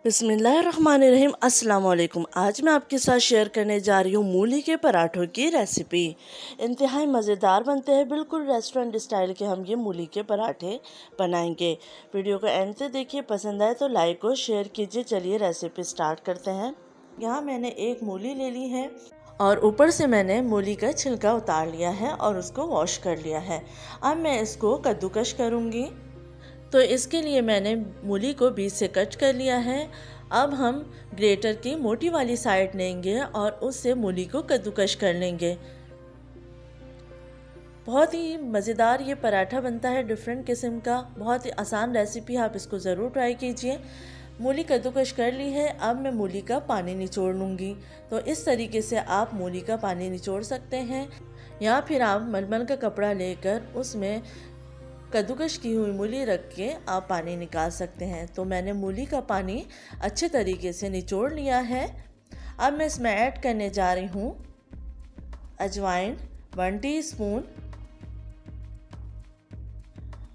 बिस्मिल्लाहिर्रहमानिर्रहीम। अस्सलाम वालेकुम। आज मैं आपके साथ शेयर करने जा रही हूँ मूली के पराठों की रेसिपी। इंतहाई मज़ेदार बनते हैं, बिल्कुल रेस्टोरेंट स्टाइल के हम ये मूली के पराठे बनाएंगे। वीडियो को एंड से देखिए, पसंद आए तो लाइक और शेयर कीजिए। चलिए रेसिपी स्टार्ट करते हैं। यहाँ मैंने एक मूली ले ली है और ऊपर से मैंने मूली का छिलका उतार लिया है और उसको वॉश कर लिया है। अब मैं इसको कद्दूकश करूँगी। तो इसके लिए मैंने मूली को बीच से कट कर लिया है। अब हम ग्रेटर की मोटी वाली साइड लेंगे और उससे मूली को कद्दूकश कर लेंगे। बहुत ही मज़ेदार ये पराठा बनता है, डिफरेंट किस्म का, बहुत ही आसान रेसिपी, आप इसको ज़रूर ट्राई कीजिए। मूली कद्दूकश कर ली है। अब मैं मूली का पानी निचोड़ लूँगी। तो इस तरीके से आप मूली का पानी निचोड़ सकते हैं, या फिर आप मलमल का कपड़ा लेकर उसमें कद्दूकश की हुई मूली रख के आप पानी निकाल सकते हैं। तो मैंने मूली का पानी अच्छे तरीके से निचोड़ लिया है। अब मैं इसमें ऐड करने जा रही हूँ अजवाइन 1 टीस्पून,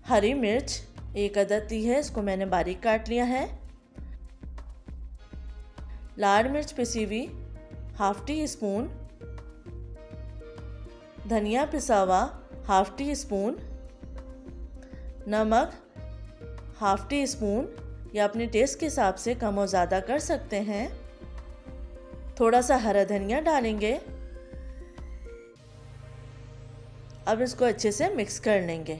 हरी मिर्च 1 अदद ली है, इसको मैंने बारीक काट लिया है, लाल मिर्च पिसी हुई 1/2 टीस्पून, धनिया पिसा हुआ 1/2 टीस्पून, नमक 1/2 टीस्पून, या अपने टेस्ट के हिसाब से कम और ज़्यादा कर सकते हैं। थोड़ा सा हरा धनिया डालेंगे। अब इसको अच्छे से मिक्स कर लेंगे।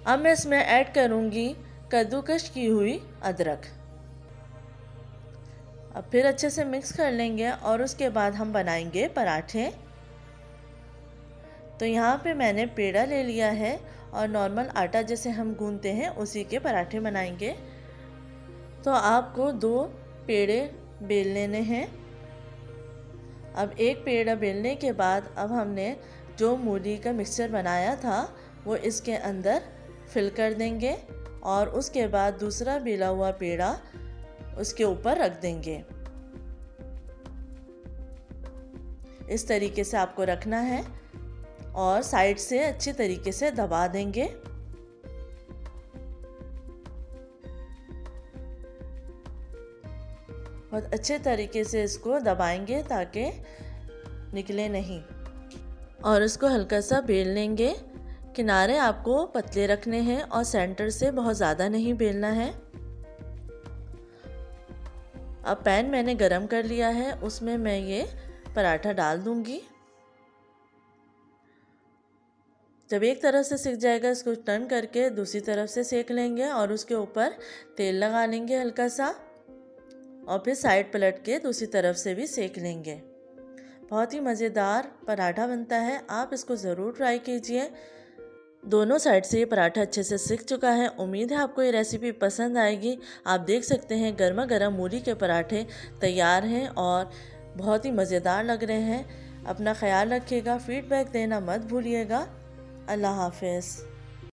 अब मैं इसमें ऐड करूँगी कद्दूकश की हुई अदरक। अब फिर अच्छे से मिक्स कर लेंगे और उसके बाद हम बनाएंगे पराठे। तो यहाँ पे मैंने पेड़ा ले लिया है और नॉर्मल आटा जैसे हम गूंथते हैं उसी के पराठे बनाएंगे। तो आपको 2 पेड़े बेल लेने हैं। अब एक पेड़ा बेलने के बाद अब हमने जो मूली का मिक्सचर बनाया था वो इसके अंदर फिल कर देंगे और उसके बाद दूसरा बेला हुआ पेड़ा उसके ऊपर रख देंगे। इस तरीके से आपको रखना है और साइड से अच्छे तरीके से दबा देंगे। बहुत अच्छे तरीके से इसको दबाएंगे ताकि निकले नहीं, और इसको हल्का सा बेल लेंगे। किनारे आपको पतले रखने हैं और सेंटर से बहुत ज़्यादा नहीं बेलना है। अब पैन मैंने गरम कर लिया है, उसमें मैं ये पराठा डाल दूंगी। जब एक तरफ से सिक जाएगा इसको टर्न करके दूसरी तरफ से सेक लेंगे और उसके ऊपर तेल लगा लेंगे हल्का सा, और फिर साइड पलट के दूसरी तरफ से भी सेक लेंगे। बहुत ही मज़ेदार पराठा बनता है, आप इसको ज़रूर ट्राई कीजिए। दोनों साइड से ये पराठा अच्छे से सिक चुका है। उम्मीद है आपको ये रेसिपी पसंद आएगी। आप देख सकते हैं गर्मा गर्म मूली के पराठे तैयार हैं और बहुत ही मज़ेदार लग रहे हैं। अपना ख्याल रखिएगा, फीडबैक देना मत भूलिएगा। अल्लाह हाफ़िज़।